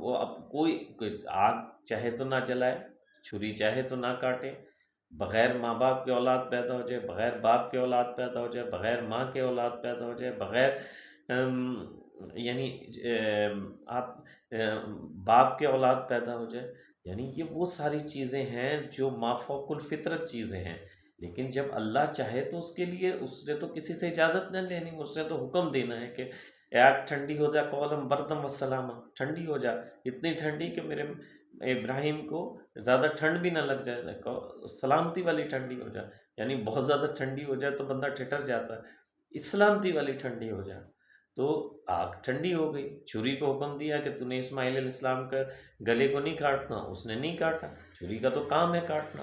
وہ اب کوئی آگ چاہے تو نہ جلائے، چھری چاہے تو نہ کاٹے، بغیر ماں باپ کے اولاد پیدا ہو جائے، بغیر باپ کے اولاد پیدا ہو جائے، بغیر ماں کے اولاد پیدا ہو جائے، بغیر یعنی آپ باپ کے اولاد پیدا ہو جائے، یعنی یہ وہ ساری چیزیں ہیں جو مافوق الفطرت چیزیں ہیں، لیکن جب اللہ چاہے تو اس کے لیے اس نے تو کسی سے اجازت نہیں لینی، اس نے تو حکم دینا ہے کہ اے آگ ٹھنڈی ہو جا قولم بردم وسلامہ، ٹھنڈی ہو جا، اتنی ٹھنڈی کہ میرے ابراہیم کو زیادہ ٹھنڈ بھی نہ لگ جائے، سلامتی والی ٹھنڈی ہو جائے، یعنی بہت زیادہ ٹھنڈی ہو جائے تو بندہ ٹھٹر جاتا ہے، سلامتی والی ٹھنڈی ہو جائے، تو آگ ٹھنڈی ہو گئی، چھری کو حکم دیا کہ تو نے اسماعیل علیہ السلام کا گلے کو نہیں کاٹنا، اس نے نہیں کاٹا، چھری کا تو کام ہے کاٹنا،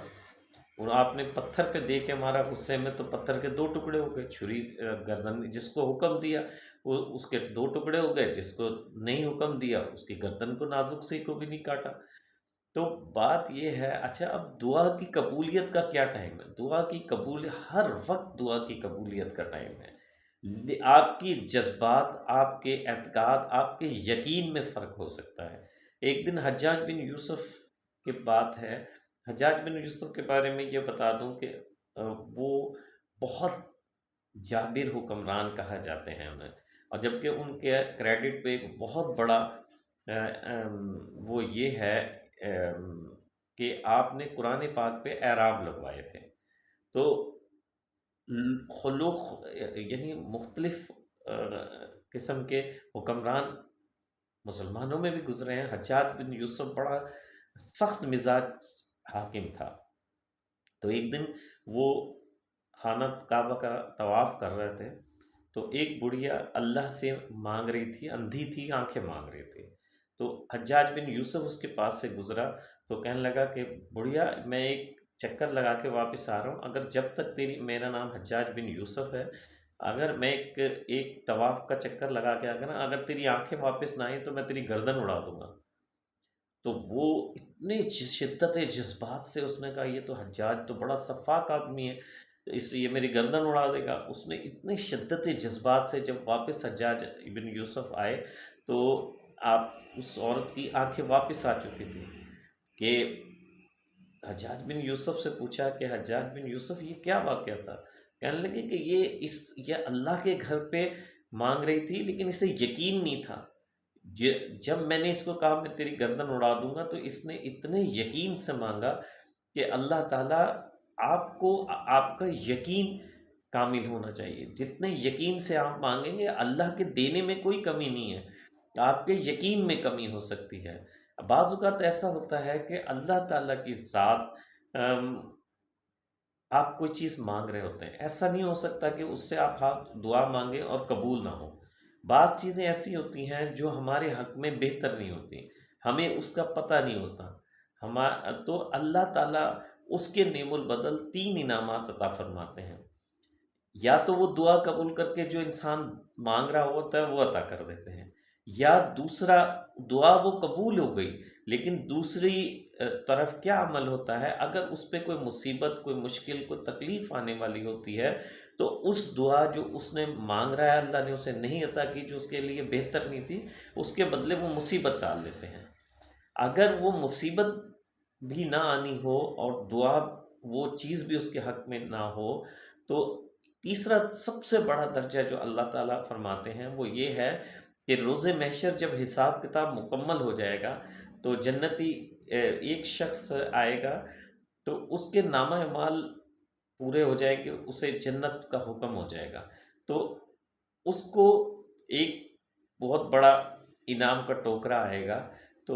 اور آپ نے پتھر پہ دے کے مارا غصے میں تو پتھر کے 2 ٹکڑے ہو گئے، چھری گردن جس کو حکم دیا وہ اس کے 2 ٹکڑے ہو گئے، جس کو نہیں حکم دیا اس کی گردن کو نازک سی کو بھی نہیں کاٹا۔ تو بات یہ ہے، اچھا اب دعا کی قبولیت کا کیا ٹائم ہے؟ دعا کی قبولیت ہر وقت دعا کی قبولیت کا ٹائم ہے، آپ کی جذبات، آپ کے اعتقاد، آپ کے یقین میں فرق ہو سکتا ہے۔ ایک دن حجاج بن یوسف کی بات ہے، حجاج بن یوسف کے بارے میں یہ بتا دوں کہ وہ بہت جابر حکمران کہا جاتے ہیں انہیں، اور جبکہ ان کے کریڈٹ پہ ایک بہت بڑا وہ یہ ہے کہ آپ نے قرآن پاک پہ اعراب لگوائے تھے، تو خلوق یعنی مختلف قسم کے حکمران مسلمانوں میں بھی گزرے ہیں۔ حجاج بن یوسف بڑا سخت مزاج حاکم تھا، تو ایک دن وہ خانہ کعبہ کا طواف کر رہے تھے، تو ایک بڑھیا اللہ سے مانگ رہی تھی، اندھی تھی، آنکھیں مانگ رہی تھی، تو حجاج بن یوسف اس کے پاس سے گزرا تو کہنے لگا کہ بڑھیا میں ایک چکر لگا کے واپس آ رہا ہوں، اگر جب تک میرا نام حجاج بن یوسف ہے، اگر میں ایک طواف کا چکر لگا کے آ گیا نا، اگر تیری آنکھیں واپس نہ آئیں تو میں تیری گردن اڑا دوں گا۔ تو وہ اتنے شدت جذبات سے اس نے کہا یہ تو حجاج تو بڑا سفاک آدمی ہے، اس لیے میری گردن اڑا دے گا۔ اس نے اتنے شدت جذبات سے جب واپس حجاج ابن یوسف آئے تو آپ اس عورت کی آنکھیں واپس آ چکی تھی کہ حجاج بن یوسف سے پوچھا کہ حجاج بن یوسف یہ کیا واقعہ تھا؟ کہنے لگے کہ یہ اللہ کے گھر پہ مانگ رہی تھی لیکن اسے یقین نہیں تھا، جب میں نے اس کو کہا میں تیری گردن اڑا دوں گا تو اس نے اتنے یقین سے مانگا کہ اللہ تعالیٰ آپ کا یقین کامل ہونا چاہیے، جتنے یقین سے آپ مانگیں گے اللہ کے دینے میں کوئی کمی نہیں ہے، آپ کے یقین میں کمی ہو سکتی ہے۔ بعض اوقات ایسا ہوتا ہے کہ اللہ تعالیٰ کی ذات آپ کوئی چیز مانگ رہے ہوتے ہیں، ایسا نہیں ہو سکتا کہ اس سے آپ دعا مانگیں اور قبول نہ ہو۔ بعض چیزیں ایسی ہوتی ہیں جو ہمارے حق میں بہتر نہیں ہوتی، ہمیں اس کا پتہ نہیں ہوتا، تو اللہ تعالیٰ اس کے نعم البدل 3 انعامات عطا فرماتے ہیں، یا تو وہ دعا قبول کر کے جو انسان مانگ رہا ہوتا ہے وہ عطا کر دیتے ہیں، یا دوسرا دعا وہ قبول ہو گئی لیکن دوسری طرف کیا عمل ہوتا ہے، اگر اس پہ کوئی مصیبت، کوئی مشکل، کوئی تکلیف آنے والی ہوتی ہے تو اس دعا جو اس نے مانگ رہا ہے اللہ نے اسے نہیں عطا کی، جو اس کے لیے بہتر نہیں تھی، اس کے بدلے وہ مصیبت ڈال دیتے ہیں۔ اگر وہ مصیبت بھی نہ آنی ہو اور دعا وہ چیز بھی اس کے حق میں نہ ہو، تو تیسرا سب سے بڑا درجہ جو اللہ تعالیٰ فرماتے ہیں وہ یہ ہے کہ روز محشر جب حساب کتاب مکمل ہو جائے گا تو جنتی ایک شخص آئے گا تو اس کے نامہ اعمال پورے ہو جائیں گے، اسے جنت کا حکم ہو جائے گا، تو اس کو ایک بہت بڑا انعام کا ٹوکرا آئے گا، تو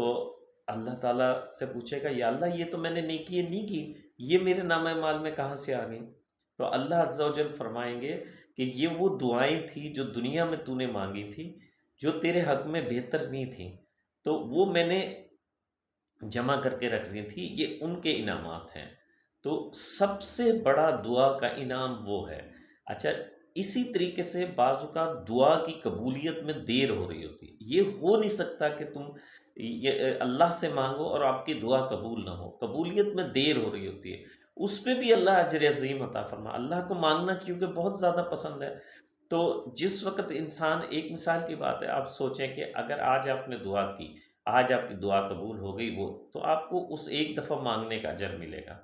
اللہ تعالیٰ سے پوچھے گا یا اللہ یہ تو میں نے نیکی نہیں کی، یہ میرے نامہ اعمال میں کہاں سے آ گئی؟ تو اللہ عز و جل فرمائیں گے کہ یہ وہ دعائیں تھیں جو دنیا میں تو نے مانگی تھی، جو تیرے حق میں بہتر نہیں تھیں، تو وہ میں نے جمع کر کے رکھ دی تھی، یہ ان کے انعامات ہیں۔ تو سب سے بڑا دعا کا انعام وہ ہے۔ اچھا، اسی طریقے سے بعض اوقات دعا کی قبولیت میں دیر ہو رہی ہوتی ہے، یہ ہو نہیں سکتا کہ تم یہ اللہ سے مانگو اور آپ کی دعا قبول نہ ہو، قبولیت میں دیر ہو رہی ہوتی ہے، اس پہ بھی اللہ اجر عظیم عطا فرما۔ اللہ کو مانگنا کیونکہ بہت زیادہ پسند ہے، تو جس وقت انسان، ایک مثال کی بات ہے، آپ سوچیں کہ اگر آج آپ نے دعا کی آج آپ کی دعا قبول ہو گئی وہ تو آپ کو اس ایک دفعہ مانگنے کا اجر ملے گا۔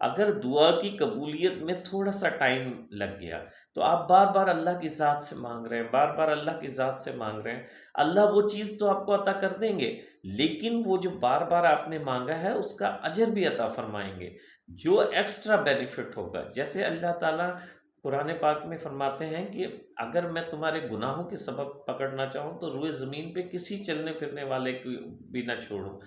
اگر دعا کی قبولیت میں تھوڑا سا ٹائم لگ گیا تو آپ بار بار اللہ کی ذات سے مانگ رہے ہیں، بار بار اللہ کی ذات سے مانگ رہے ہیں، اللہ وہ چیز تو آپ کو عطا کر دیں گے، لیکن وہ جو بار بار آپ نے مانگا ہے اس کا اجر بھی عطا فرمائیں گے، جو ایکسٹرا بینیفٹ ہوگا۔ جیسے اللہ تعالیٰ قرآن پاک میں فرماتے ہیں کہ اگر میں تمہارے گناہوں کے سبب پکڑنا چاہوں تو روئے زمین پہ کسی چلنے پھرنے والے کو بھی نہ چھوڑوں،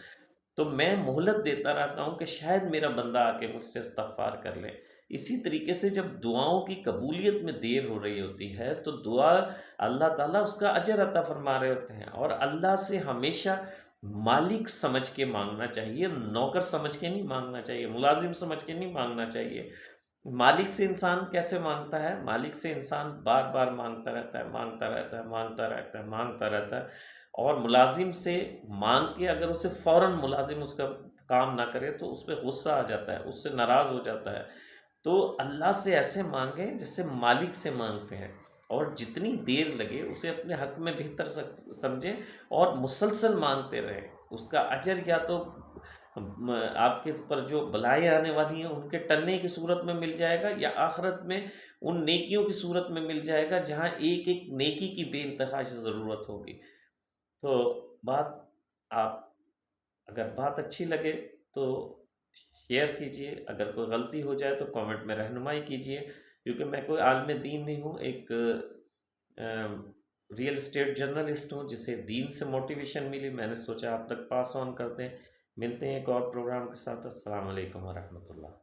تو میں مہلت دیتا رہتا ہوں کہ شاید میرا بندہ آ کے مجھ سے استغفار کر لے۔ اسی طریقے سے جب دعاؤں کی قبولیت میں دیر ہو رہی ہوتی ہے تو دعا اللہ تعالیٰ اس کا اجر عطا فرما رہے ہوتے ہیں، اور اللہ سے ہمیشہ مالک سمجھ کے مانگنا چاہیے، نوکر سمجھ کے نہیں مانگنا چاہیے، ملازم سمجھ کے نہیں مانگنا چاہیے۔ مالک سے انسان کیسے مانگتا ہے؟ مالک سے انسان بار بار مانگتا رہتا ہے، مانگتا رہتا ہے، مانگتا رہتا ہے، مانگتا رہتا ہے، اور ملازم سے مانگ کے اگر اسے فوراً ملازم اس کا کام نہ کرے تو اس پہ غصہ آ جاتا ہے، اس سے ناراض ہو جاتا ہے۔ تو اللہ سے ایسے مانگیں جیسے مالک سے مانگتے ہیں، اور جتنی دیر لگے اسے اپنے حق میں بہتر سمجھیں اور مسلسل مانگتے رہیں۔ اس کا اجر یا تو آپ کے اوپر جو بلائیں آنے والی ہیں ان کے ٹلنے کی صورت میں مل جائے گا، یا آخرت میں ان نیکیوں کی صورت میں مل جائے گا جہاں ایک ایک نیکی کی بے انتہا ضرورت ہوگی۔ تو بات آپ اگر بات اچھی لگے تو شیئر کیجئے، اگر کوئی غلطی ہو جائے تو کامنٹ میں رہنمائی کیجئے، کیونکہ میں کوئی عالم دین نہیں ہوں، ایک ریئل اسٹیٹ جرنلسٹ ہوں جسے دین سے موٹیویشن ملی، میں نے سوچا آپ تک پاس آن کر دیں۔ ملتے ہیں ایک اور پروگرام کے ساتھ۔ السلام علیکم ورحمۃ اللہ۔